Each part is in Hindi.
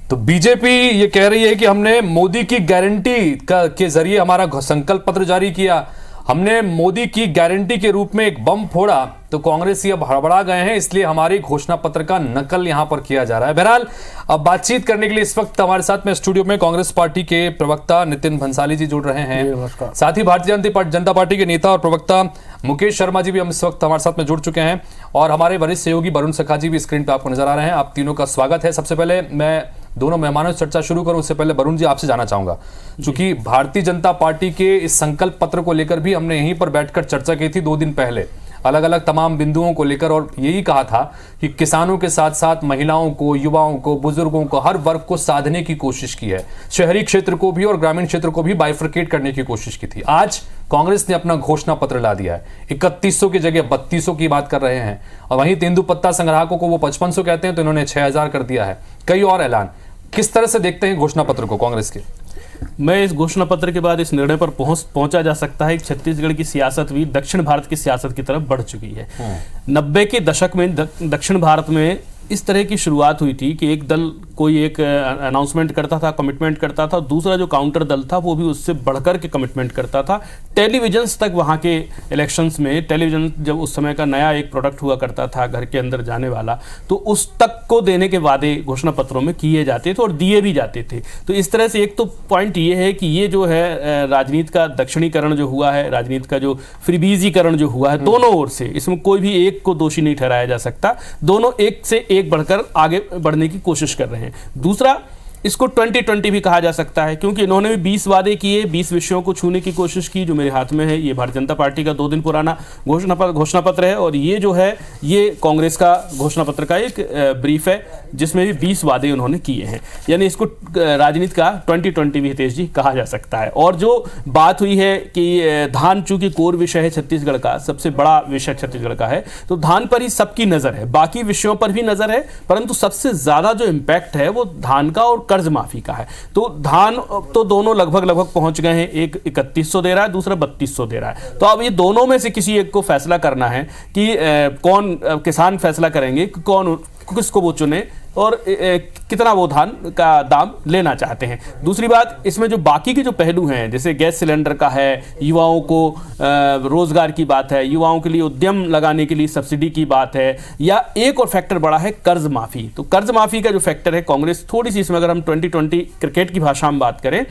तो बीजेपी ये कह रही है कि हमने मोदी की गारंटी के जरिए हमारा संकल्प पत्र जारी किया, हमने मोदी की गारंटी के रूप में एक बम फोड़ा, तो कांग्रेसी अब हड़बड़ा गए हैं, इसलिए हमारी घोषणा पत्र का नकल यहां पर किया जा रहा है। बहरहाल अब बातचीत करने के लिए इस वक्त हमारे साथ में स्टूडियो में कांग्रेस पार्टी के प्रवक्ता नितिन भंसाली जी जुड़ रहे हैं, साथ ही भारतीय जनता पार्टी के नेता और प्रवक्ता मुकेश शर्मा जी भी हम इस वक्त हमारे साथ में जुड़ चुके हैं, और हमारे वरिष्ठ सहयोगी वरुण सखा जी भी स्क्रीन पर आपको नजर आ रहे हैं। आप तीनों का स्वागत है। सबसे पहले मैं दोनों मेहमानों से चर्चा शुरू करूं उससे पहले वरुण जी आपसे जानना चाहूंगा, क्योंकि भारतीय जनता पार्टी के इस संकल्प पत्र को लेकर भी हमने यहीं पर बैठकर चर्चा की थी 2 दिन पहले, अलग अलग तमाम बिंदुओं को लेकर, और यही कहा था कि किसानों के साथ साथ महिलाओं को, युवाओं को, बुजुर्गों को, हर वर्ग को साधने की कोशिश की है, शहरी क्षेत्र को भी और ग्रामीण क्षेत्र को भी बाइफरकेट करने की कोशिश की थी। आज कांग्रेस ने अपना घोषणा पत्र ला दिया है, 3100 की जगह 3200 की बात कर रहे हैं, और वहीं तेंदुपत्ता संग्राहकों को वो 5500 कहते हैं तो इन्होंने 6000 कर दिया है, कई और ऐलान। किस तरह से देखते हैं घोषणा पत्र को कांग्रेस के? मैं इस घोषणा पत्र के बाद इस निर्णय पर पहुंचा जा सकता है कि छत्तीसगढ़ की सियासत भी दक्षिण भारत की सियासत की तरफ बढ़ चुकी है। 90 के दशक में दक्षिण भारत में इस तरह की शुरुआत हुई थी कि एक दल कोई एक अनाउंसमेंट करता था, कमिटमेंट करता था, दूसरा जो काउंटर दल था वो भी उससे बढ़कर के कमिटमेंट करता था। टेलीविजन्स तक वहाँ के इलेक्शंस में, टेलीविजन जब उस समय का नया एक प्रोडक्ट हुआ करता था घर के अंदर जाने वाला, तो उस तक को देने के वादे घोषणा पत्रों में किए जाते थे और दिए भी जाते थे। तो इस तरह से एक तो पॉइंट ये है कि ये जो है राजनीति का दक्षिणीकरण जो हुआ है, राजनीति का जो फ्रीबीजीकरण जो हुआ है दोनों ओर से, इसमें कोई भी एक को दोषी नहीं ठहराया जा सकता, दोनों एक से एक बढ़कर आगे बढ़ने की कोशिश कर रहे हैं। दूसरा, इसको 2020 भी कहा जा सकता है, क्योंकि इन्होंने भी 20 वादे किए, 20 विषयों को छूने की कोशिश की। जो मेरे हाथ में है ये भारतीय जनता पार्टी का 2 दिन पुराना घोषणा पत्र है, और ये जो है ये कांग्रेस का घोषणा पत्र का एक ब्रीफ है जिसमें भी 20 वादे उन्होंने किए हैं। यानी इसको राजनीति का 2020 भी हितेश जी कहा जा सकता है। और जो बात हुई है कि धान चूंकि कोर विषय है छत्तीसगढ़ का, सबसे बड़ा विषय छत्तीसगढ़ का है, तो धान पर ही सबकी नजर है, बाकी विषयों पर भी नजर है, परंतु सबसे ज्यादा जो इम्पैक्ट है वो धान का और कर्ज माफी का है। तो धान तो दोनों लगभग पहुंच गए हैं, एक 3100 दे रहा है, दूसरा 3200 दे रहा है। तो अब ये दोनों में से किसी एक को फैसला करना है कि कौन, किसान फैसला करेंगे कि कौन, किसको वो चुने और कितना वो धान का दाम लेना चाहते हैं। दूसरी बात, इसमें जो बाकी के जो पहलू हैं, जैसे गैस सिलेंडर का है, युवाओं को रोजगार की बात है, युवाओं के लिए उद्यम लगाने के लिए सब्सिडी की बात है, या एक और फैक्टर बड़ा है कर्ज माफी। तो कर्ज माफी का जो फैक्टर है, कांग्रेस थोड़ी सी इसमें, अगर हम 2020 क्रिकेट की भाषा में बात करें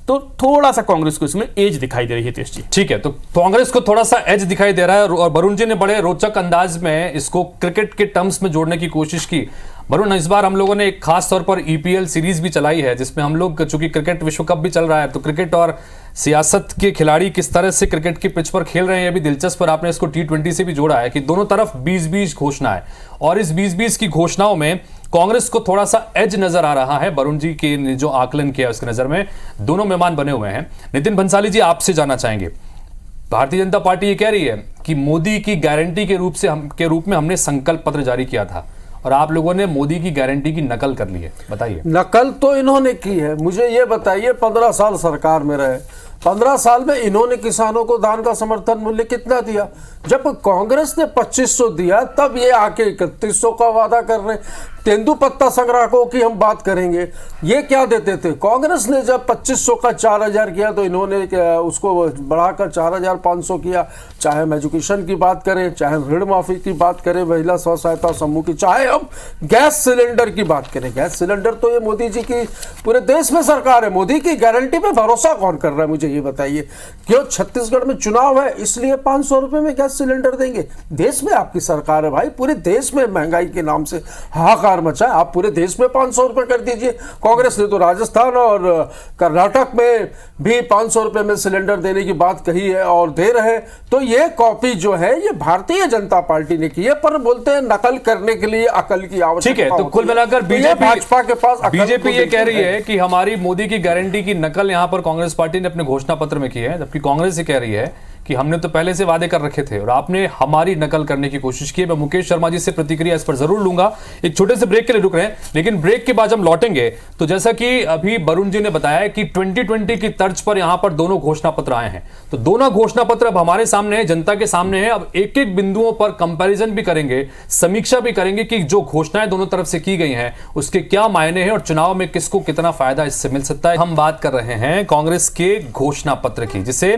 तो थोड़ा सा कांग्रेस को इसमें एज दिखाई दे रही है। तेज जी, ठीक है, तो कांग्रेस को थोड़ा सा एज दिखाई दे रहा है, और वरुण जी ने बड़े रोचक अंदाज में इसको क्रिकेट के टर्म्स में जोड़ने की कोशिश की। वरुण, इस बार हम लोगों ने एक खास तौर पर ईपीएल सीरीज भी चलाई है, जिसमें हम लोग, चूंकि क्रिकेट विश्व कप भी चल रहा है, तो क्रिकेट और सियासत के खिलाड़ी किस तरह से क्रिकेट की पिच पर खेल रहे हैं ये भी दिलचस्प, पर आपने इसको T20 से भी जोड़ा है कि दोनों तरफ 20-20 घोषणा है, और इस 20-20 की घोषणाओं में कांग्रेस को थोड़ा सा एज नजर आ रहा है। वरुण जी के जो आकलन किया उसकी नजर में दोनों मेहमान बने हुए हैं। नितिन भंसाली जी, आपसे जानना चाहेंगे, भारतीय जनता पार्टी ये कह रही है कि मोदी की गारंटी के रूप में हमने संकल्प पत्र जारी किया था, और आप लोगों ने मोदी की गारंटी की नकल कर ली है, बताइए। नकल तो इन्होंने की है। मुझे ये बताइए, 15 साल सरकार में रहे, 15 साल में इन्होंने किसानों को धान का समर्थन मूल्य कितना दिया? जब कांग्रेस ने 2500 दिया तब ये आके 3100 का वादा कर रहे। तेंदुपत्ता संग्राहकों की हम बात करेंगे, ये क्या देते थे? कांग्रेस ने जब 2500 का 4000 किया तो इन्होंने उसको बढ़ाकर 4500 किया। चाहे हम एजुकेशन की बात करें, चाहे ऋण माफी की बात करें, महिला स्व सहायता समूह की, चाहे हम गैस सिलेंडर की बात करें। गैस सिलेंडर तो ये मोदी जी की पूरे देश में सरकार है, मोदी की गारंटी पे भरोसा कौन कर रहा है? मुझे ये बताइए। क्यों छत्तीसगढ़ में चुनाव है इसलिए 500 रुपए में गैस सिलेंडर देंगे? देश में आपकी सरकार है भाई, पूरे देश में महंगाई के नाम से हाहाकार मचा है, आप पूरे देश में 500 रुपए कर दीजिए। कांग्रेस ने तो राजस्थान और कर्नाटक में भी 500 रुपए में सिलेंडर देने की बात कही है और दे रहे। तो ये कॉपी जो है ये भारतीय जनता पार्टी ने की है, पर बोलते हैं नकल करने के लिए अकल की आवश्यकता। ठीक है, तो कुल मिलाकर भाजपा के पास बीजेपी ये कह रही है कि हमारी मोदी की गारंटी की नकल यहां पर कांग्रेस पार्टी ने अपने घोषणा पत्र में की है, जबकि कांग्रेस ये कह रही है कि हमने तो पहले से वादे कर रखे थे और आपने हमारी नकल करने की कोशिश की। मैं मुकेश शर्मा जी से प्रतिक्रिया इस पर जरूर लूंगा। एक छोटे से ब्रेक के लिए रुक रहे हैं, लेकिन ब्रेक के बाद हम लौटेंगे। तो जैसा कि अभी वरुण जी ने बताया कि 2020 की तर्ज पर यहां पर दोनों घोषणा पत्र आए हैं, तो दोनों घोषणा पत्र अब हमारे सामने है, जनता के सामने है। अब एक एक बिंदुओं पर कंपैरिजन भी करेंगे, समीक्षा भी करेंगे कि जो घोषणाएं दोनों तरफ से की गई हैं उसके क्या मायने हैं और चुनाव में किसको कितना फायदा इससे मिल सकता है। हम बात कर रहे हैं कांग्रेस के घोषणा पत्र की, जिसे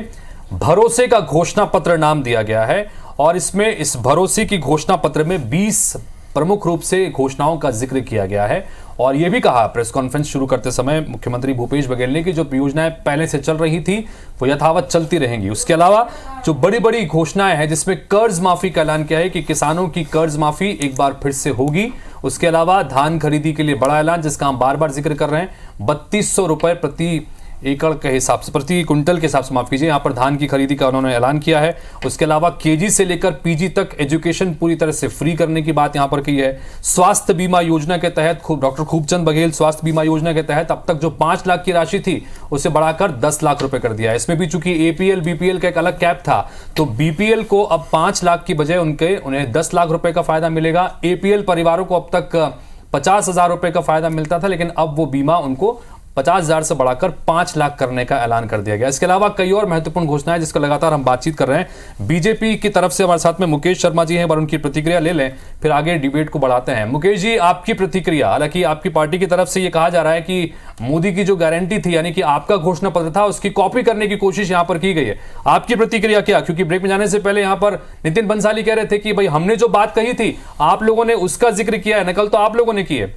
भरोसे का घोषणा पत्र नाम दिया गया है। और इसमें इस भरोसे की घोषणा पत्र में 20 प्रमुख रूप से घोषणाओं का जिक्र किया गया है। और यह भी कहा प्रेस कॉन्फ्रेंस शुरू करते समय मुख्यमंत्री भूपेश बघेल ने कि जो योजनाएं पहले से चल रही थी वो यथावत चलती रहेंगी। उसके अलावा जो बड़ी बड़ी घोषणाएं हैं, जिसमें कर्ज माफी का ऐलान किया है कि किसानों की कर्ज माफी एक बार फिर से होगी। उसके अलावा धान खरीदी के लिए बड़ा ऐलान, जिसका हम बार बार जिक्र कर रहे हैं, 3200 रुपए प्रति एकड़ के हिसाब से, प्रति क्विंटल के हिसाब से, माफ कीजिए, यहां पर धान की खरीदी का उन्होंने ऐलान किया है। उसके अलावा केजी से लेकर पीजी तक एजुकेशन पूरी तरह से फ्री करने की बात यहां पर की है। स्वास्थ्य बीमा योजना के तहत डॉक्टर खूबचंद बघेल स्वास्थ्य बीमा योजना के तहत अब तक जो 5 लाख की राशि थी उसे बढ़ाकर 10 लाख रुपए कर दिया है। इसमें भी चूंकि एपीएल बीपीएल का एक अलग कैप था, तो बीपीएल को अब 5 लाख की बजाय उन्हें 10 लाख रुपए का फायदा मिलेगा। एपीएल परिवारों को अब तक 50,000 रुपए का फायदा मिलता था, लेकिन अब वो बीमा उनको 50,000 से बढ़ाकर 5 लाख करने का ऐलान कर दिया गया। इसके अलावा कई और महत्वपूर्ण घोषणाएं जिसका लगातार हम बातचीत कर रहे हैं। बीजेपी की तरफ से हमारे साथ में मुकेश शर्मा जी हैं, पर उनकी प्रतिक्रिया ले लें, फिर आगे डिबेट को बढ़ाते हैं। मुकेश जी, आपकी प्रतिक्रिया। हालांकि आपकी पार्टी की तरफ से यह कहा जा रहा है कि मोदी की जो गारंटी थी, यानी कि आपका घोषणा पत्र था, उसकी कॉपी करने की कोशिश यहां पर की गई है। आपकी प्रतिक्रिया क्या? क्योंकि ब्रेक में जाने से पहले यहां पर नितिन बंसाली कह रहे थे कि भाई हमने जो बात कही थी आप लोगों ने उसका जिक्र किया है, नकल तो आप लोगों ने की है।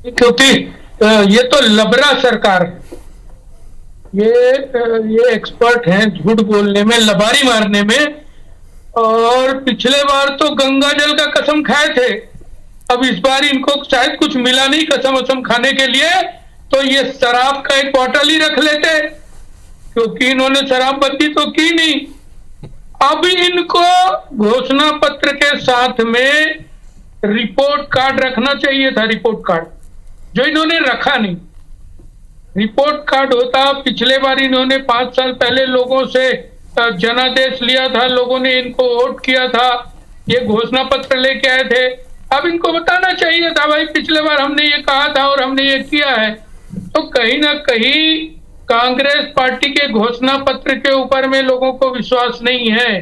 क्योंकि ये तो लबरा सरकार, ये एक्सपर्ट हैं झूठ बोलने में, लबारी मारने में। और पिछले बार तो गंगा जल का कसम खाए थे, अब इस बार इनको शायद कुछ मिला नहीं कसम वसम खाने के लिए, तो ये शराब का एक बॉटल ही रख लेते, क्योंकि इन्होंने शराबबंदी तो की नहीं। अब इनको घोषणा पत्र के साथ में रिपोर्ट कार्ड रखना चाहिए था, रिपोर्ट कार्ड, जो इन्होंने रखा नहीं। रिपोर्ट कार्ड होता, पिछले बार इन्होंने 5 साल पहले लोगों से जनादेश लिया था, लोगों ने इनको वोट किया था, ये घोषणा पत्र लेके आए थे। अब इनको बताना चाहिए था भाई पिछले बार हमने ये कहा था और हमने ये किया है। तो कहीं ना कहीं कांग्रेस पार्टी के घोषणा पत्र के ऊपर में लोगों को विश्वास नहीं है,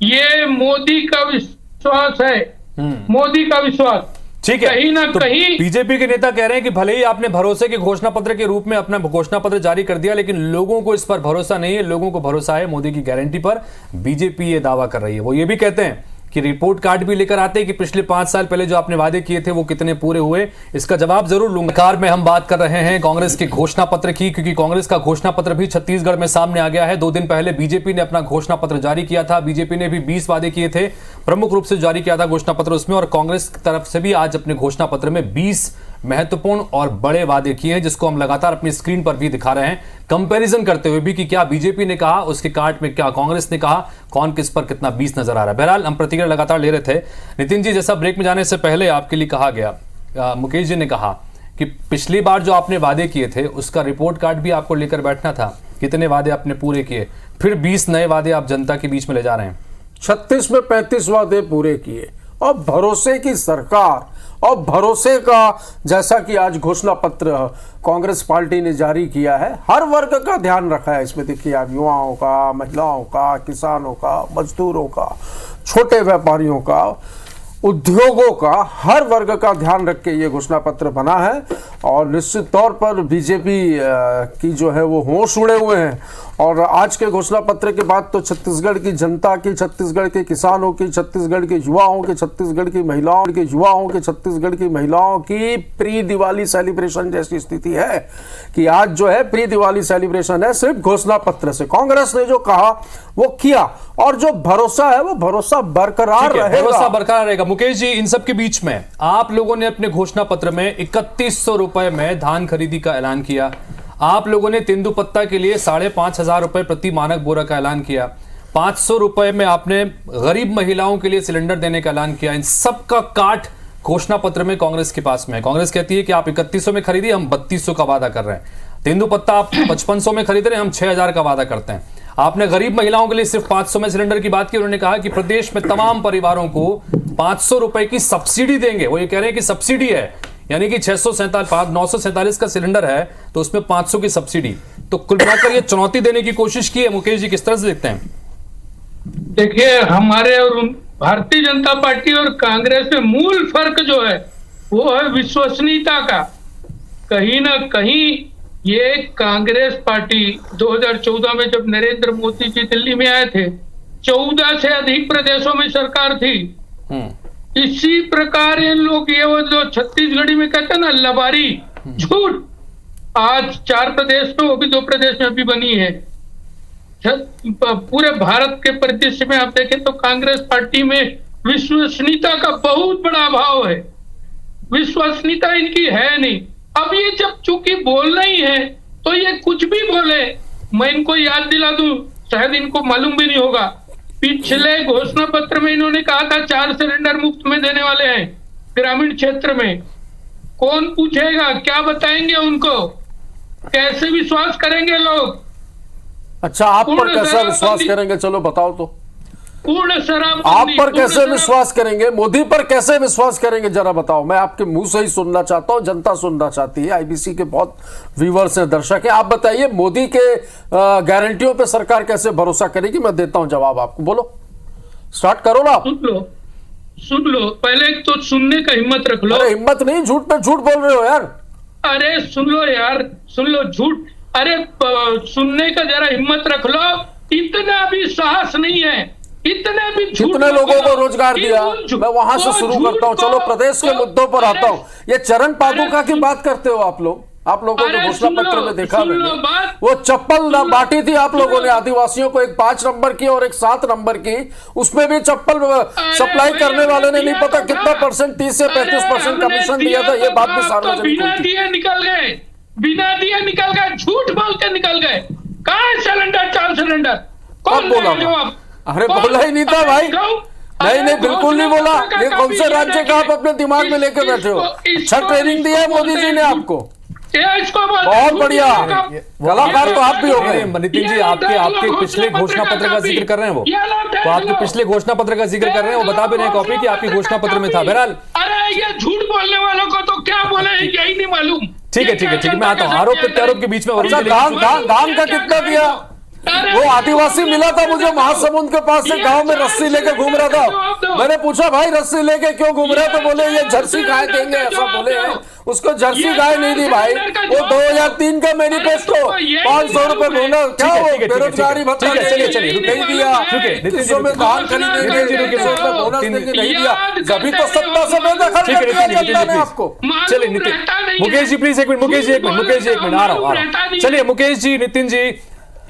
ये मोदी का विश्वास है, मोदी का विश्वास। ठीक है, कहीं ना तो कहीं बीजेपी के नेता कह रहे हैं कि भले ही आपने भरोसे के घोषणा पत्र के रूप में अपना घोषणा पत्र जारी कर दिया, लेकिन लोगों को इस पर भरोसा नहीं है। लोगों को भरोसा है मोदी की गारंटी पर। बीजेपी ये दावा कर रही है। वो ये भी कहते हैं कि रिपोर्ट कार्ड भी लेकर आते हैं कि पिछले 5 साल पहले जो आपने वादे किए थे वो कितने पूरे हुए। इसका जवाब जरूर लूंगा। कार में हम बात कर रहे हैं कांग्रेस के घोषणा पत्र की, क्योंकि कांग्रेस का घोषणा पत्र भी छत्तीसगढ़ में सामने आ गया है। 2 दिन पहले बीजेपी ने अपना घोषणा पत्र जारी किया था। बीजेपी ने भी 20 वादे किए थे, प्रमुख रूप से जारी किया था घोषणा पत्र उसमें। और कांग्रेस की तरफ से भी आज अपने घोषणा पत्र में 20 महत्वपूर्ण और बड़े वादे किए हैं, जिसको हम लगातार अपनी स्क्रीन पर भी दिखा रहे हैं, कंपैरिजन करते हुए भी कि क्या बीजेपी ने कहा उसके कार्ड में क्या कांग्रेस ने कहा, कौन किस पर कितना 20 नजर आ रहा है। बहरहाल हम प्रतिक्रिया लगातार ले रहे थे। नितिन जी, जैसा ब्रेक में जाने से पहले आपके लिए कहा गया, मुकेश जी ने कहा कि पिछली बार जो आपने वादे किए थे उसका रिपोर्ट कार्ड भी आपको लेकर बैठना था, कितने वादे आपने पूरे किए, फिर 20 नए वादे आप जनता के बीच में ले जा रहे हैं। 36 में 35 वादे पूरे किए। और भरोसे की सरकार और भरोसे का, जैसा कि आज घोषणा पत्र कांग्रेस पार्टी ने जारी किया है, हर वर्ग का ध्यान रखा है इसमें। देखिए आप, युवाओं का, महिलाओं का, किसानों का, मजदूरों का, छोटे व्यापारियों का, उद्योगों का, हर वर्ग का ध्यान रख के ये घोषणा पत्र बना है। और निश्चित तौर पर बीजेपी की जो है वो होश उड़े हुए हैं। और आज के घोषणा पत्र के बाद तो छत्तीसगढ़ की जनता की, छत्तीसगढ़ के किसानों की, छत्तीसगढ़ के युवाओं की, छत्तीसगढ़ की महिलाओं के युवाओं की, छत्तीसगढ़ की महिलाओं की प्री दिवाली सेलिब्रेशन जैसी स्थिति है कि आज जो है प्री दिवाली सेलिब्रेशन है सिर्फ घोषणा पत्र से। कांग्रेस ने जो कहा वो किया, और जो भरोसा है वो भरोसा बरकरार रहेगा। भरोसा बरकरार रहेगा। मुकेश जी, इन सब के बीच में आप लोगों ने अपने घोषणा पत्र में 3100 रुपए में धान खरीदी का ऐलान किया। आप लोगों ने तेंदुपत्ता के लिए 5,500 रुपए प्रति मानक बोरा का ऐलान किया। 500 रुपए में आपने गरीब महिलाओं के लिए सिलेंडर देने का ऐलान किया। इन सब का काट घोषणा पत्र में कांग्रेस के पास में है। कांग्रेस कहती है कि आप 3100 में खरीदिए, हम 3200 का वादा कर रहे हैं। तेंदुपत्ता आप 5500 में खरीद रहे हैं, हम 6000 का वादा करते हैं। आपने गरीब महिलाओं के लिए सिर्फ 500 में सिलेंडर की बात की। उन्होंने कहा कि प्रदेश में तमाम परिवारों को 500 रुपए की सब्सिडी देंगे। वो ये कह रहे हैं कि सब्सिडी है, यानी कि 947 का सिलेंडर है तो उसमें 500 की सब्सिडी। तो कुल मिलाकर ये चुनौती देने की कोशिश की है। मुकेश जी, किस तरह से देखते हैं? देखिए, हमारे और भारतीय जनता पार्टी और कांग्रेस में मूल फर्क जो है वो है विश्वसनीयता का। कहीं ना कहीं ये कांग्रेस पार्टी 2014 में जब नरेंद्र मोदी जी दिल्ली में आए थे, 14 से अधिक प्रदेशों में सरकार थी। इसी प्रकार इन लोग ये वो जो छत्तीसगढ़ी में कहते हैं ना लबारी, झूठ, आज 4 प्रदेश में, वो भी 2 प्रदेश में भी बनी है। पूरे भारत के परिदृश्य में आप देखें तो कांग्रेस पार्टी में विश्वसनीयता का बहुत बड़ा अभाव है। विश्वसनीयता इनकी है नहीं। अब ये जब चूंकि बोलना ही है तो ये कुछ भी बोले। मैं इनको याद दिला दूं, शायद इनको मालूम भी नहीं होगा, पिछले घोषणा पत्र में इन्होंने कहा था 4 सिलेंडर मुफ्त में देने वाले हैं ग्रामीण क्षेत्र में। कौन पूछेगा, क्या बताएंगे उनको, कैसे विश्वास करेंगे लोग? अच्छा, आप पर कैसा विश्वास करेंगे? चलो बताओ तो। पूर्ण शराब, आप पर कैसे विश्वास करेंगे? मोदी पर कैसे विश्वास करेंगे, जरा बताओ। मैं आपके मुंह से ही सुनना चाहता हूं, जनता सुनना चाहती है। आईबीसी के बहुत व्यूअर्स हैं, दर्शक हैं। आप बताइए, मोदी के गारंटियों पे सरकार कैसे भरोसा करेगी? मैं देता हूं जवाब आपको, बोलो, स्टार्ट करो ना। सुन लो, पहले तो सुनने का हिम्मत रख लो। अरे हिम्मत नहीं, झूठ पे झूठ बोल रहे हो यार। अरे सुन लो यार, सुन लो, झूठ, अरे सुनने का जरा हिम्मत रख लो। इतना भी साहस नहीं है, इतने भी झूठ। कितने लोगों को रोजगार दिया? मैं वहां से शुरू करता हूं। चलो प्रदेश के मुद्दों पर आता हूं। ये चरण पादुका की बात करते हो आप लोग। आप लोगों को घोषणा पत्र में देखा मैंने, वो चप्पल बांटी थी आप लोगों ने आदिवासियों को, एक 5 नंबर की और एक 7 नंबर की। उसमें भी चप्पल सप्लाई करने वाले ने नहीं पता कितना परसेंट, 30 से 35% कमीशन दिया था। ये बात भी सार्वजनिक बिना दिए निकल गए, बिना दिए निकल गए, झूठ बोलते निकल गए। कहाँ है सिलेंडर, 4 सिलेंडर? कौन बोला जवाब? अरे बोला ही नहीं था भाई। नहीं, बिल्कुल नहीं बोला। ये कौन से राज्य का आप अपने दिमाग में लेकर बैठे हो? अच्छा ट्रेनिंग दिया है मोदी जी ने आपको, बहुत बढ़िया। कलाकार तो आप भी हो गए। नितिन जी, आपके पिछले घोषणा पत्र का जिक्र कर रहे हैं वो, तो आपके पिछले घोषणा पत्र का जिक्र कर रहे हैं, वो बता भी रहे हैं कॉपी कि आपकी घोषणा पत्र में था। बहरहाल, अरे ये झूठ बोलने वालों को तो क्या बोले यही नहीं मालूम। ठीक है, मैं आता हूँ। आरोप प्रत्यारोप के बीच में दान का कितना दिया? वो आदिवासी मिला था मुझे महासमुंद के पास से, गांव में रस्सी लेके घूम रहा था। मैंने पूछा, भाई रस्सी लेके क्यों घूम रहे? तो बोले ये जर्सी गाय देंगे, ऐसा बोले हैं। उसको जर्सी गाय नहीं दी भाई, वो 2003 का मैनिफेस्टो, 500 रुपए बोनस, क्या वो बेरोजगारी भत्ता नहीं दिया, किसों में धान खरीदेंगे, बोनस नहीं दिया। जब तो सत्ता से बेदखल कर दिया जनता ने आपको। चलिए नितिन, मुकेश जी प्लीज एक मिनट, मुकेश जी एक मिनट, आ रहा हूँ। चलिए मुकेश जी, नितिन जी,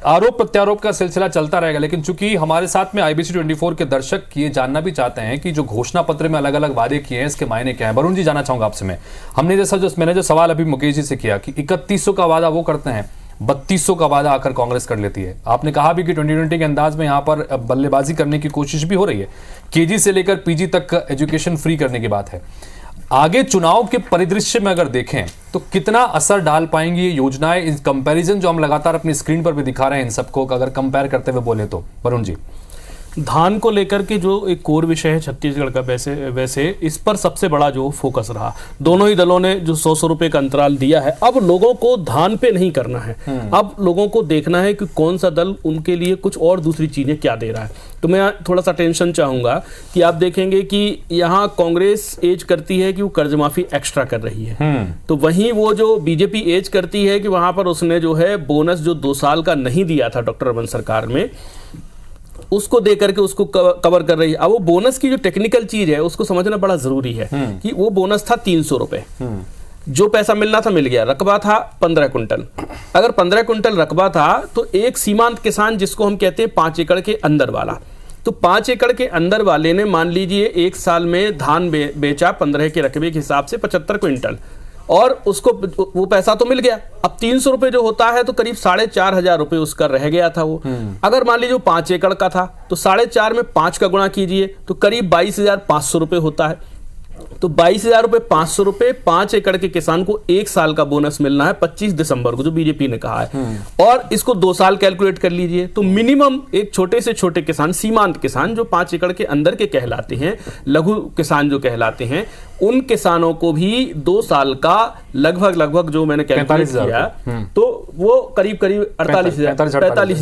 आरोप प्रत्यारोप का सिलसिला चलता रहेगा, लेकिन चूंकि हमारे साथ में IBC 24 के दर्शक ये जानना भी चाहते हैं कि जो घोषणा पत्र में अलग अलग वादे किए हैं, इसके मायने क्या है। वरुण जी, जानना चाहूंगा आपसे मैं। मैंने जो सवाल अभी मुकेश जी से किया कि 3100 का वादा वो करते हैं, 3200 का वादा आकर कांग्रेस कर लेती है। आपने कहा भी कि 2020 के अंदाज में यहाँ पर बल्लेबाजी करने की कोशिश भी हो रही है। KG से लेकर PG तक एजुकेशन फ्री करने की बात है। आगे चुनाव के परिदृश्य में अगर देखें तो कितना असर डाल पाएंगी ये योजनाएं, इस कंपैरिजन जो हम लगातार अपनी स्क्रीन पर भी दिखा रहे हैं इन सबको, अगर कंपेयर करते हुए बोले तो? वरुण जी, धान को लेकर के जो एक कोर विषय है छत्तीसगढ़ का, वैसे इस पर सबसे बड़ा जो फोकस रहा। दोनों ही दलों ने जो 100 रुपए का अंतराल दिया है, अब लोगों को धान पे नहीं करना है। अब लोगों को देखना है कि कौन सा दल उनके लिए कुछ और दूसरी चीजें क्या दे रहा है। तो मैं थोड़ा सा टेंशन चाहूंगा कि आप देखेंगे कि यहाँ कांग्रेस एज करती है कि वो कर्ज माफी एक्स्ट्रा कर रही है, तो वहीं वो जो बीजेपी एज करती है कि वहां पर उसने जो है बोनस जो 2 साल का नहीं दिया था डॉक्टर रमन सरकार में, उसको दे करके उसको कवर कर रही है। अब वो बोनस की जो टेक्निकल चीज है उसको समझना बड़ा जरूरी है कि वो बोनस था 300 रुपए, जो पैसा मिलना था मिल गया। रकबा था 15 कुंटल। अगर 15 कुंटल रकबा था तो एक सीमांत किसान, जिसको हम कहते हैं 5 एकड़ के अंदर वाला, तो 5 एकड़ के अंदर वाले ने मान लीजिए 1 साल में धान बेचा 15 के रकबे के हिसाब से 75 क्विंटल, और उसको वो पैसा तो मिल गया। अब 300 रुपए जो होता है तो करीब 4,500 रुपए उसका रह गया था वो। अगर मान लीजिए 5 एकड़ का था तो 4.5 में 5 का गुणा कीजिए तो करीब 22,500 रुपए होता है। तो 22,000 रुपए, 500 रुपए 5 एकड़ के किसान को 1 साल का बोनस मिलना है 25 दिसंबर को, जो बीजेपी ने कहा है। और इसको 2 साल कैलकुलेट कर लीजिए, तो मिनिमम एक छोटे से छोटे किसान, सीमांत किसान जो 5 एकड़ के अंदर के कहलाते हैं, लघु किसान जो कहलाते हैं, उन किसानों को भी 2 साल का लगभग जो मैंने कैलकुलेट किया, तो वो करीब 45,000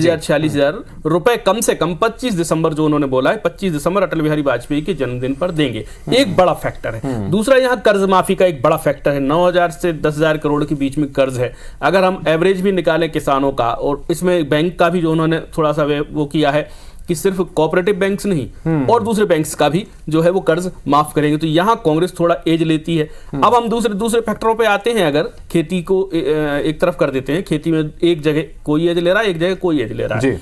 46,000 रुपए कम से कम 25 दिसंबर जो उन्होंने बोला है, 25 दिसंबर अटल बिहारी वाजपेयी के जन्मदिन पर देंगे। एक बड़ा फैक्टर है। दूसरा, यहाँ कर्ज माफी का एक बड़ा फैक्टर है। 9,000 से 10,000 करोड़ के बीच में कर्ज है। अगर हम एवरेज भी निकालें किसानों का, और इसमें बैंक का भी जो उन्होंने थोड़ा सा वो किया है कि सिर्फ कोऑपरेटिव बैंक्स नहीं और दूसरे बैंक्स का भी जो है वो कर्ज माफ करेंगे, तो यहां कांग्रेस थोड़ा एज लेती है। अब हम दूसरे फैक्टरों पे आते हैं। अगर खेती को एक तरफ कर देते हैं, खेती में एक जगह कोई एज ले रहा है, एक जगह कोई एज ले रहा है,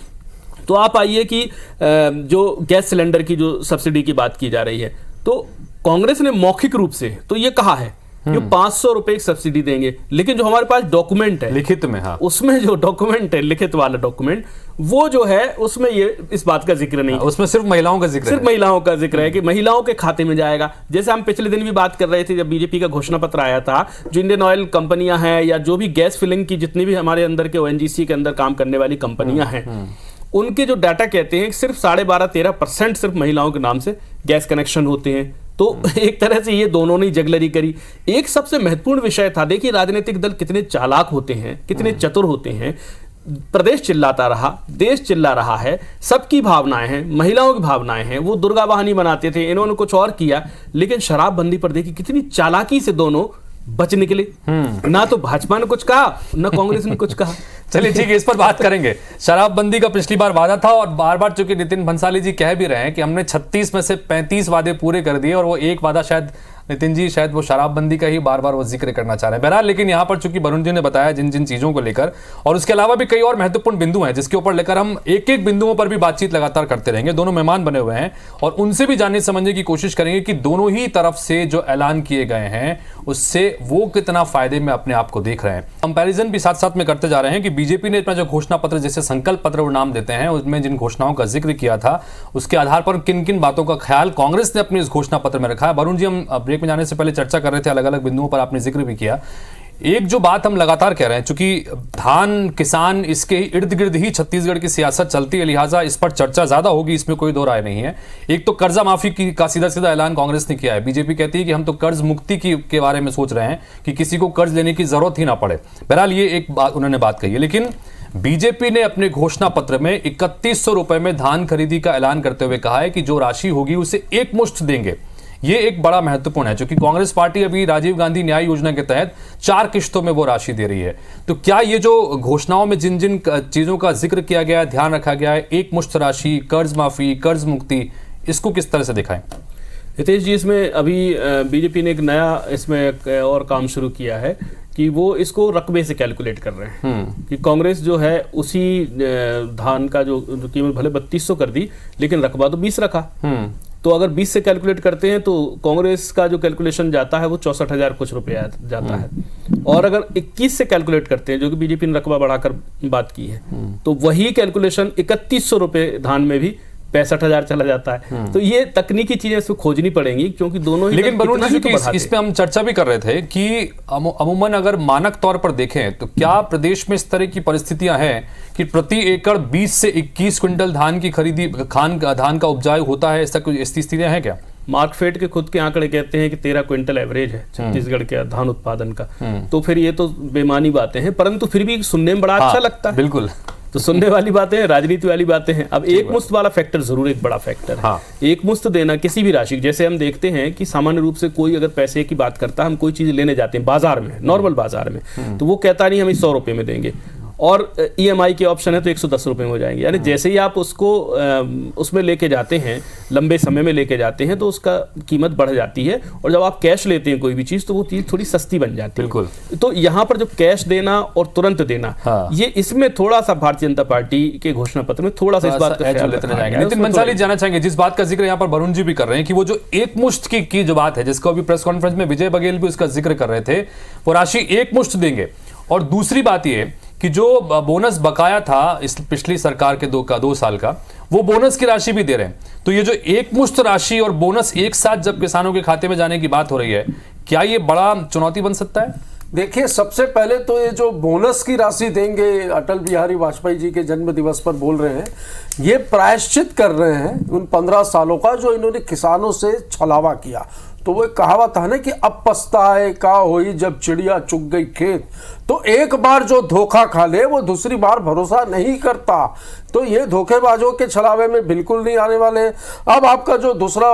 तो आप आइए कि जो गैस सिलेंडर की जो सब्सिडी की बात की जा रही है, तो कांग्रेस ने मौखिक रूप से तो ये कहा है कि 500 रुपए की सब्सिडी देंगे, लेकिन जो हमारे पास डॉक्यूमेंट है लिखित में, हाँ, उसमें जो डॉक्यूमेंट है, लिखित वाला डॉक्यूमेंट, वो जो है उसमें ये इस बात का जिक्र नहीं, उसमें सिर्फ महिलाओं का जिक्र, सिर्फ महिलाओं का जिक्र है कि महिलाओं के खाते में जाएगा। जैसे हम पिछले दिन भी बात कर रहे थे, जब बीजेपी का घोषणा पत्र आया था, जो इंडियन ऑयल कंपनियां हैं या जो भी गैस फिलिंग की जितनी भी हमारे अंदर के ONGC के अंदर काम करने वाली कंपनियां हैं, उनके जो डाटा कहते हैं सिर्फ 12.5-13% सिर्फ महिलाओं के नाम से गैस कनेक्शन होते हैं। तो एक तरह से ये दोनों ने जगलरी करी। एक सबसे महत्वपूर्ण विषय था, देखिए राजनीतिक दल कितने चालाक होते हैं, कितने चतुर होते हैं। प्रदेश चिल्लाता रहा, देश चिल्ला रहा है, सबकी भावनाएं हैं, महिलाओं की भावनाएं हैं, वो दुर्गा वाहिनी बनाते थे, इन्होंने कुछ और किया, लेकिन शराबबंदी पर देखिए कितनी चालाकी से दोनों बच निकले। ना तो भाजपा ने कुछ कहा, ना कांग्रेस ने कुछ कहा। चलिए ठीक है, इस पर बात करेंगे। शराबबंदी का पिछली बार वादा था, और बार बार चूंकि नितिन भंसाली जी कह भी रहे हैं कि हमने 36 में से 35 वादे पूरे कर दिए, और वो एक वादा शायद नितिन जी शायद वो शराबबंदी का ही बार बार वो जिक्र करना चाह रहे हैं। बहरहाल, लेकिन यहाँ पर चूंकि वरुण जी ने बताया जिन जिन चीजों को लेकर, और उसके अलावा भी कई और महत्वपूर्ण बिंदु हैं जिसके ऊपर लेकर हम एक एक बिंदुओं पर भी बातचीत लगातार करते रहेंगे। दोनों मेहमान बने हुए हैं और उनसे भी जानने समझने की कोशिश करेंगे कि दोनों ही तरफ से जो ऐलान किए गए हैं उससे वो कितना फायदे में अपने आप को देख रहे हैं। कंपैरिजन भी साथ साथ में करते जा रहे हैं कि बीजेपी ने अपना जो घोषणा पत्र, जैसे संकल्प पत्र वो नाम देते हैं, उसमें जिन घोषणाओं का जिक्र किया था उसके आधार पर किन किन बातों का ख्याल कांग्रेस ने अपने इस घोषणा पत्र में रखा है। वरुण जी, हम ब्रेक में जाने से पहले चर्चा कर रहे थे, अलग अलग बिंदुओं पर आपने जिक्र भी किया। एक जो बात हम लगातार कह रहे हैं, चूंकि धान किसान इसके इर्द गिर्द ही छत्तीसगढ़ की सियासत चलती है, लिहाजा इस पर चर्चा ज्यादा होगी, इसमें कोई दो राय नहीं है। एक तो कर्जा माफी का सीधा सीधा ऐलान कांग्रेस ने किया है। बीजेपी कहती है कि हम तो कर्ज मुक्ति के बारे में सोच रहे हैं कि किसी को कर्ज लेने की जरूरत ही ना पड़े। बहरहाल, ये एक बात उन्होंने बात कही है, लेकिन बीजेपी ने अपने घोषणा पत्र में 3100 रुपए में धान खरीदी का ऐलान करते हुए कहा है कि जो राशि होगी उसे एक मुश्त देंगे। ये एक बड़ा महत्वपूर्ण है, क्योंकि कांग्रेस पार्टी अभी राजीव गांधी न्याय योजना के तहत 4 किश्तों में वो राशि दे रही है। तो क्या ये जो घोषणाओं में जिन जिन चीजों का जिक्र किया गया है, ध्यान रखा गया है, एक मुश्त राशि, कर्ज माफी, कर्ज मुक्ति, इसको किस तरह से दिखाएं? हितेश जी, इसमें अभी बीजेपी ने एक नया इसमें और काम शुरू किया है कि वो इसको रकबे से कैलकुलेट कर रहे हैं कि कांग्रेस जो है उसी धान का जो कीमत भले 3200 कर दी, लेकिन रकबा तो 20 रखा। तो अगर 20 से कैलकुलेट करते हैं तो कांग्रेस का जो कैलकुलेशन जाता है वो 64,000 कुछ रुपया जाता है। और अगर 21 से कैलकुलेट करते हैं, जो कि बीजेपी ने रकबा बढ़ाकर बात की है, तो वही कैलकुलेशन 3100 रुपए धान में भी 65,000 चला जाता है। तो ये तकनीकी चीजें इसमें खोजनी पड़ेंगी, क्योंकि दोनों ही। लेकिन वरुण जी, इस पे हम चर्चा भी कर रहे थे कि अमूमन अगर मानक तौर पर देखें तो क्या प्रदेश में इस तरह की परिस्थितियां हैं कि प्रति एकड़ 20 से 21 क्विंटल धान की खरीदी, धान का उपजाऊ होता है? ऐसा कुछ स्थितियां हैं क्या? मार्कफेड के खुद के आंकड़े कहते हैं कि 13 क्विंटल एवरेज है छत्तीसगढ़ के धान उत्पादन का। तो फिर ये तो बेमानी बातें हैं, परंतु फिर भी सुनने में बड़ा अच्छा लगता है। बिल्कुल, तो सुनने वाली बातें हैं, राजनीति वाली बातें हैं। अब एक मुश्त वाला फैक्टर जरूर एक बड़ा फैक्टर है। हाँ। एक मुश्त देना किसी भी राशि, जैसे हम देखते हैं कि सामान्य रूप से कोई अगर पैसे की बात करता है, हम कोई चीज लेने जाते हैं बाजार में, नॉर्मल बाजार में, तो वो कहता नहीं हमें 100 रुपए में देंगे, और EMI के ऑप्शन है तो 110 रुपए में हो जाएंगे। यानी जैसे ही आप उसको उसमें लेके जाते हैं, लंबे समय में लेके जाते हैं, तो उसका कीमत बढ़ जाती है, और जब आप कैश लेते हैं कोई भी चीज तो वो चीज थोड़ी सस्ती बन जाती है। बिल्कुल। तो यहाँ पर जो कैश देना और तुरंत देना, ये इसमें थोड़ा सा भारतीय जनता पार्टी के घोषणा पत्र में थोड़ा सा इस बात का ख्याल रखा गया है। नितिन भंसाली जानना चाहेंगे, जिस बात का जिक्र यहाँ पर वरुण जी भी कर रहे हैं कि वो जो एक मुश्त की जो बात है, जिसको अभी प्रेस कॉन्फ्रेंस में विजय बघेल भी उसका जिक्र कर रहे थे, वो राशि एक मुश्त देंगे, और दूसरी बात ये कि जो बोनस बकाया था इस पिछली सरकार के 2 साल का, वो बोनस की राशि भी दे रहे हैं। तो ये जो एक मुश्त राशि और बोनस एक साथ जब किसानों के खाते में जाने की बात हो रही है, क्या ये बड़ा चुनौती बन सकता है? देखिए, सबसे पहले तो ये जो बोनस की राशि देंगे, अटल बिहारी वाजपेयी जी के जन्म दिवस पर बोल रहे हैं, ये प्रायश्चित कर रहे हैं उन 15 सालों का जो इन्होंने किसानों से छलावा किया। तो वो एक कहावत है ना कि अब पछताए का होई जब चिड़िया चुग गई खेत। तो एक बार जो धोखा खा ले वो दूसरी बार भरोसा नहीं करता। तो ये धोखेबाजों के छलावे में बिल्कुल नहीं आने वाले। अब आपका जो दूसरा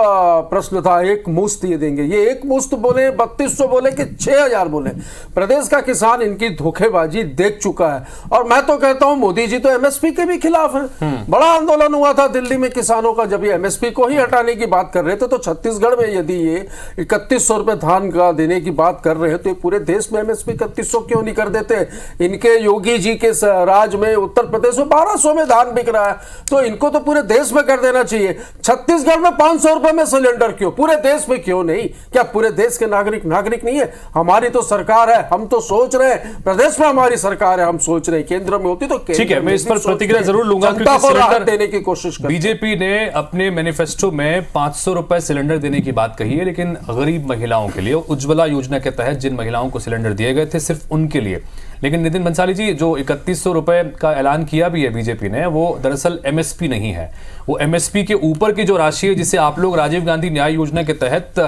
प्रश्न था, एक मुश्त ये देंगे, ये एक मुश्त बोले, 3200 बोले कि 6000 बोले, प्रदेश का किसान इनकी धोखेबाजी देख चुका है। और मैं तो कहता हूं मोदी जी तो एमएसपी के भी खिलाफ हैं। बड़ा आंदोलन हुआ था दिल्ली में किसानों का, जब ये एमएसपी को ही हटाने की बात कर रहे थे। तो छत्तीसगढ़ में यदि ये 3100 रुपए धान का देने की बात कर रहे हैं, तो पूरे देश में एमएसपी 3100 क्यों नहीं कर देते? इनके योगी जी के राज में उत्तर प्रदेश में 1200 में धान बिक रहा है, तो इनको तो पूरे देश में कर देना चाहिए। छत्तीसगढ़ में 500 रुपए में सिलेंडर क्यों? पूरे देश में क्यों नहीं? क्या पूरे देश के नागरिक नहीं है? हमारी तो सरकार है, हम तो सोच रहे हैं, प्रदेश में हमारी सरकार है, हम सोच रहे हैं, केंद्र में होती तो ठीक है, मैं इस पर प्रतिक्रिया जरूर लूंगा, जनता को राहत देने की कोशिश कर। बीजेपी ने अपने मैनिफेस्टो में 500 रुपए सिलेंडर देने की बात कही है, लेकिन गरीब महिलाओं के लिए उज्ज्वला योजना के तहत जिन महिलाओं को सिलेंडर दिए गए थे सिर्फ उनके लिए। लेकिन नितिन बंसाली जी, जो 3100 रुपए का ऐलान किया भी है बीजेपी ने, वो दरअसल एमएसपी नहीं है। वो एमएसपी के ऊपर की जो राशि है, जिसे आप लोग राजीव गांधी न्याय योजना के तहत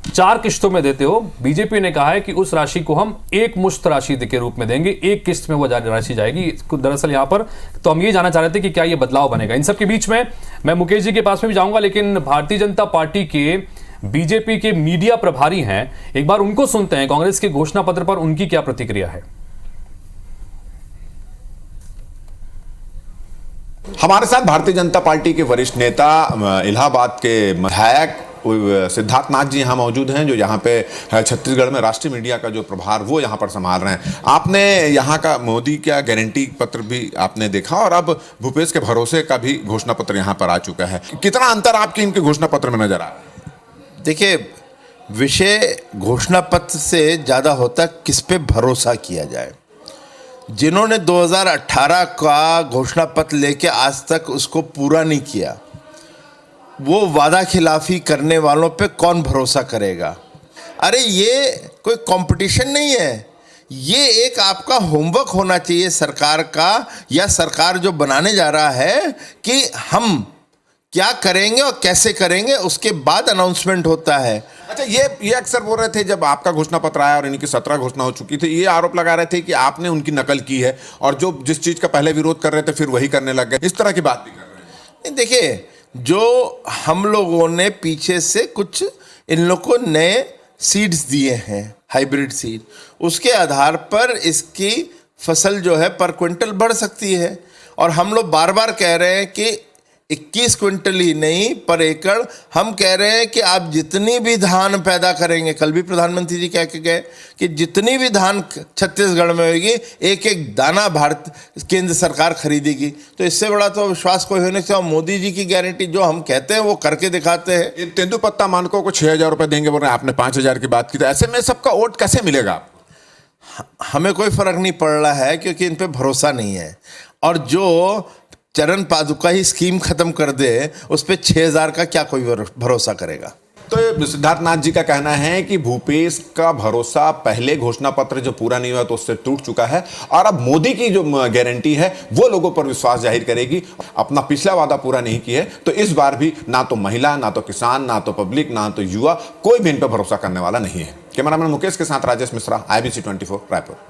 4 किश्तों में देते हो, बीजेपी ने कहा है कि उस राशि को हम एक मुश्त राशि के रूप में देंगे, एक किस्त में वो राशि जाएगी। दरअसल यहां पर तो हम ये जानना चाह रहे थे कि क्या ये बदलाव बनेगा। इन सब के बीच में मैं मुकेश जी के पास में भी जाऊंगा, लेकिन भारतीय जनता पार्टी के बीजेपी के मीडिया प्रभारी हैं, एक बार उनको सुनते हैं। कांग्रेस के घोषणा पत्र पर उनकी क्या प्रतिक्रिया है? हमारे साथ भारतीय जनता पार्टी के वरिष्ठ नेता, इलाहाबाद के विधायक सिद्धार्थ नाथ जी यहाँ मौजूद हैं, जो यहाँ पे छत्तीसगढ़ में राष्ट्रीय मीडिया का जो प्रभार वो यहाँ पर संभाल रहे हैं। आपने यहाँ का मोदी का गारंटी पत्र भी आपने देखा, और अब भूपेश के भरोसे का भी घोषणा पत्र यहाँ पर आ चुका है। कितना अंतर आपके इनके घोषणा पत्र में नजर आ रहा है? देखिए, विषय घोषणा पत्र से ज़्यादा होता है किस पे भरोसा किया जाए। जिन्होंने 2018 का घोषणा पत्र लेके आज तक उसको पूरा नहीं किया, वो वादा खिलाफी करने वालों पे कौन भरोसा करेगा? अरे ये कोई कंपटीशन नहीं है, ये एक आपका होमवर्क होना चाहिए सरकार का, या सरकार जो बनाने जा रहा है कि हम क्या करेंगे और कैसे करेंगे, उसके बाद अनाउंसमेंट होता है। अच्छा, ये अक्सर बोल रहे थे जब आपका घोषणा पत्र आया और इनकी 17 घोषणा हो चुकी थी, ये आरोप लगा रहे थे कि आपने उनकी नकल की है, और जो जिस चीज का पहले विरोध कर रहे थे फिर वही करने लग गए। इस तरह की बात भी कर रहे हैं। देखिए, जो हम लोगों ने पीछे से कुछ इन लोग को नए सीड्स दिए हैं, हाइब्रिड सीड, उसके आधार पर इसकी फसल जो है पर क्विंटल बढ़ सकती है। और हम लोग बार बार कह रहे हैं कि 21 क्विंटल ही नहीं, पर एकड़ हम कह रहे हैं कि आप जितनी भी धान पैदा करेंगे, कल भी प्रधानमंत्री जी कह के गए कि जितनी भी धान छत्तीसगढ़ में होगी, एक एक दाना भारत केंद्र सरकार खरीदेगी। तो इससे बड़ा तो विश्वास कोई होने से, मोदी जी की गारंटी जो हम कहते हैं वो करके दिखाते हैं। तेंदुपत्ता मानकों को 6000 रुपए देंगे बोल रहे हैं, आपने 5000 की बात की, तो ऐसे में सबका वोट कैसे मिलेगा? हमें कोई फर्क नहीं पड़ रहा है, क्योंकि इन पे भरोसा नहीं है। और जो चरण पादुका ही स्कीम खत्म कर दे, उस पर 6000 का क्या कोई भरोसा करेगा? तो सिद्धार्थ नाथ जी का कहना है कि भूपेश का भरोसा पहले घोषणा पत्र जो पूरा नहीं हुआ तो उससे टूट चुका है, और अब मोदी की जो गारंटी है वो लोगों पर विश्वास जाहिर करेगी। अपना पिछला वादा पूरा नहीं किया है, तो इस बार भी ना तो महिला, ना तो किसान, ना तो पब्लिक, ना तो युवा, कोई भी इन पर भरोसा करने वाला नहीं है। कैमरामैन मुकेश के साथ राजेश मिश्रा, IBC 24 रायपुर।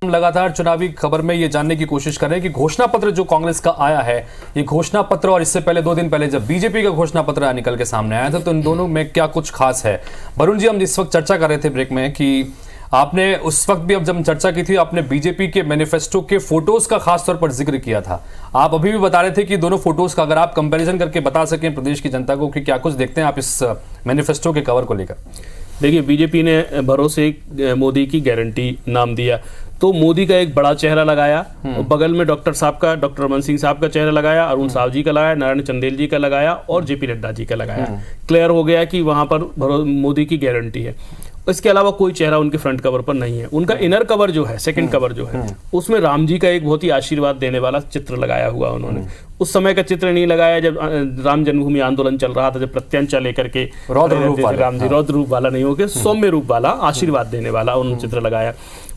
लगातार चुनावी खबर में ये जानने की कोशिश कर रहे हैं कि घोषणा पत्र जो कांग्रेस का आया है, ये घोषणा पत्र और इससे पहले 2 दिन पहले जब बीजेपी का घोषणा पत्र निकल के सामने आया था, तो इन दोनों में क्या कुछ खास है? वरुण जी, हम इस वक्त चर्चा कर रहे थे ब्रेक में कि आपने उस वक्त भी, अब जब चर्चा की थी, आपने बीजेपी के मैनिफेस्टो के फोटोज का खास तौर पर जिक्र किया था। आप अभी भी बता रहे थे कि दोनों फोटोज का अगर आप कंपैरिजन करके बता सकें प्रदेश की जनता को कि क्या कुछ देखते हैं आप इस मैनिफेस्टो के कवर को लेकर। देखिए, बीजेपी ने भरोसे मोदी की गारंटी नाम दिया, तो मोदी का एक बड़ा चेहरा लगाया और बगल में डॉक्टर रमन सिंह साहब का चेहरा लगाया, अरुण साव जी का लगाया, नारायण चंदेल जी का लगाया और जेपी नड्डा जी का लगाया। क्लियर हो गया कि वहां पर मोदी की गारंटी है। इसके अलावा कोई चेहरा उनके फ्रंट कवर पर नहीं है। उनका इनर कवर जो है, सेकंड कवर जो है, उसमें राम जी का एक बहुत ही आशीर्वाद देने वाला चित्र लगाया हुआ उन्होंने। उस समय का चित्र नहीं लगाया जब राम जन्मभूमि आंदोलन चल रहा था, जब प्रत्यंचा लेकर के रौद्र रूप वाला, राम जी रौद्र रूप वाला नहीं होकर सौम्य रूप वाला, आशीर्वाद देने वाला उन्होंने चित्र लगाया।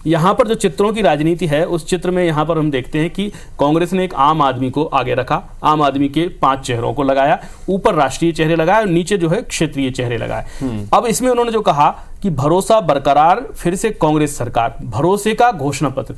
यहाँ पर जो चित्रों की राजनीति है, उस चित्र में यहाँ पर हम देखते हैं कि कांग्रेस ने एक आम आदमी को आगे रखा, आम आदमी के 5 चेहरों को लगाया, ऊपर राष्ट्रीय चेहरे लगाए और नीचे जो है क्षेत्रीय चेहरे लगाए। अब इसमें उन्होंने जो कहा कि भरोसा बरकरार, फिर से कांग्रेस सरकार, भरोसे का घोषणा पत्र,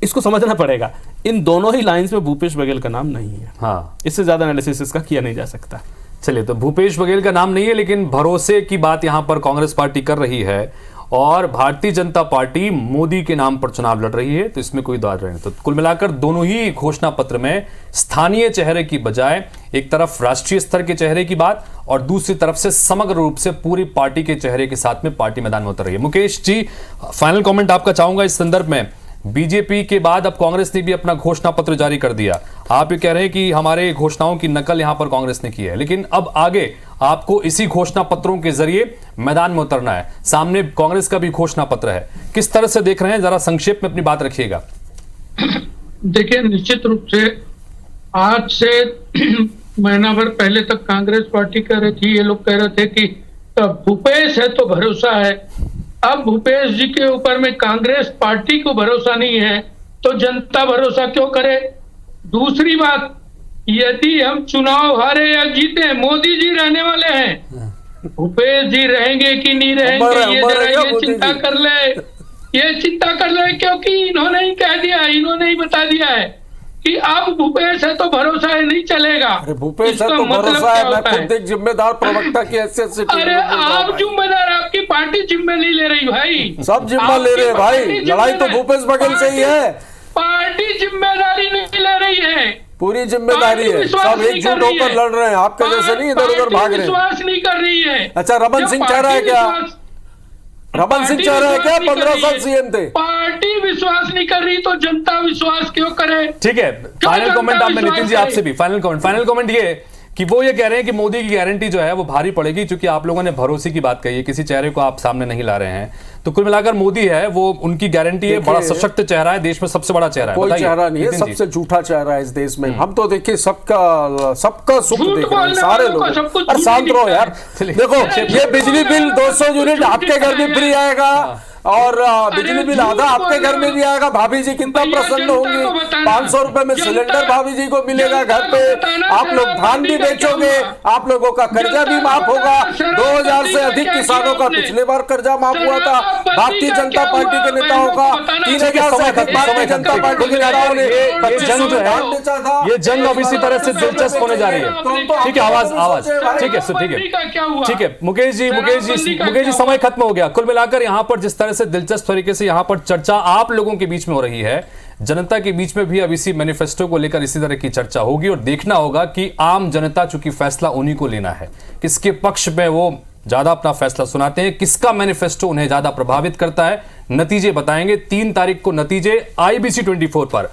इसको समझना पड़ेगा, इन दोनों ही लाइंस में भूपेश बघेल का नाम नहीं है। हाँ, इससे ज्यादा एनालिसिस इसका किया नहीं जा सकता। चलिए, तो भूपेश बघेल का नाम नहीं है, लेकिन भरोसे की बात यहां पर कांग्रेस पार्टी कर रही है और भारतीय जनता पार्टी मोदी के नाम पर चुनाव लड़ रही है, तो इसमें कोई दाद नहीं। तो कुल मिलाकर दोनों ही घोषणा पत्र में स्थानीय चेहरे की बजाय एक तरफ राष्ट्रीय स्तर के चेहरे की बात और दूसरी तरफ से समग्र रूप से पूरी पार्टी के चेहरे के साथ में पार्टी मैदान में उतर रही है। मुकेश जी, फाइनल कमेंट आपका चाहूंगा इस संदर्भ में। बीजेपी के बाद अब कांग्रेस ने भी अपना घोषणा पत्र जारी कर दिया। आप ये कह रहे हैं कि हमारे घोषणाओं की नकल यहां पर कांग्रेस ने की है, लेकिन अब आगे आपको इसी घोषणा पत्रों के जरिए मैदान में उतरना है। सामने कांग्रेस का भी घोषणा पत्र है, किस तरह से देख रहे हैं, जरा संक्षेप में अपनी बात रखिएगा। देखिए, निश्चित रूप से आज से महीना भर पहले तक कांग्रेस पार्टी कह रही थी, ये लोग कह रहे थे कि भूपेश है तो भरोसा है। अब भूपेश जी के ऊपर में कांग्रेस पार्टी को भरोसा नहीं है तो जनता भरोसा क्यों करे। दूसरी बात, यदि हम चुनाव हारे या जीते, मोदी जी रहने वाले हैं, भूपेश जी रहेंगे कि नहीं रहेंगे ये जरा ये चिंता कर ले, ये चिंता कर ले, क्योंकि इन्होंने ही कह दिया, इन्होंने ही बता दिया है कि अब भूपेश है तो भरोसा है, नहीं चलेगा। अरे भूपेश है तो भरोसा है, मैं खुद एक जिम्मेदार प्रवक्ता की हैसियत से। अरे आप जिम्मेदार, आपकी पार्टी जिम्मे नहीं ले रही भाई, सब जिम्मा ले रहे हैं भाई, लड़ाई तो भूपेश बघेल से ही है। पार्टी जिम्मेदारी नहीं ले रही है, पूरी जिम्मेदारी है, सब एकजुट होकर लड़ रहे हैं, आपके जैसे नहीं इधर उधर भाग रहे हैं। विश्वास नहीं कर रही है। अच्छा, रमन सिंह कह रहा है क्या? रमन सिंह कह रहा है क्या 15 साल सीएम थे? पार्टी विश्वास नहीं कर रही तो जनता विश्वास क्यों करे? ठीक है, फाइनल कमेंट आप, नितिन जी आपसे भी फाइनल कमेंट ये कि वो ये कह रहे हैं कि मोदी की गारंटी जो है वो भारी पड़ेगी, क्योंकि आप लोगों ने भरोसे की बात कही है, किसी चेहरे को आप सामने नहीं ला रहे हैं। तो कुल मिलाकर मोदी है वो, उनकी गारंटी है, बड़ा सशक्त चेहरा है, देश में सबसे बड़ा चेहरा है। कोई चेहरा नहीं है, सबसे झूठा चेहरा है इस देश में। हम तो देखिए सबका सुख देख रहे हैं, सारे लोग। अरे शांत रहो यार। देखो, ये बिजली बिल 200 यूनिट आपके घर में फ्री आएगा और बिजली बिल आधा आपके घर में भी आएगा। भाभी जी कितना प्रसन्न होंगी। 500 रुपए में सिलेंडर भाभी जी को मिलेगा घर पे। आप लोग धान भी बेचोगे, आप लोगों का कर्जा भी माफ होगा। 2000 से अधिक किसानों का पिछले बार कर्जा माफ हुआ था भारतीय जनता पार्टी के नेताओं का। 3000 से अधिक भारतीय जनता पार्टी के नेताओं ने ये जंग अब इसी तरह से दिलचस्प होने जा रही है। ठीक है, आवाज ठीक है। मुकेश जी समय खत्म हो गया। कुल मिलाकर यहाँ पर जिस तरह से दिलचस्प तरीके से यहां पर चर्चा आप लोगों के बीच में हो रही है, जनता के बीच में भी अब इसी मैनिफेस्टो को लेकर इसी तरह की चर्चा होगी और देखना होगा कि आम जनता, चूंकि फैसला उन्हीं को लेना है, किसके पक्ष में वो ज्यादा अपना फैसला सुनाते हैं, किसका मैनिफेस्टो उन्हें ज्यादा प्रभावित करता है। नतीजे बताएंगे 3 तारीख को, नतीजे IBC 24 पर।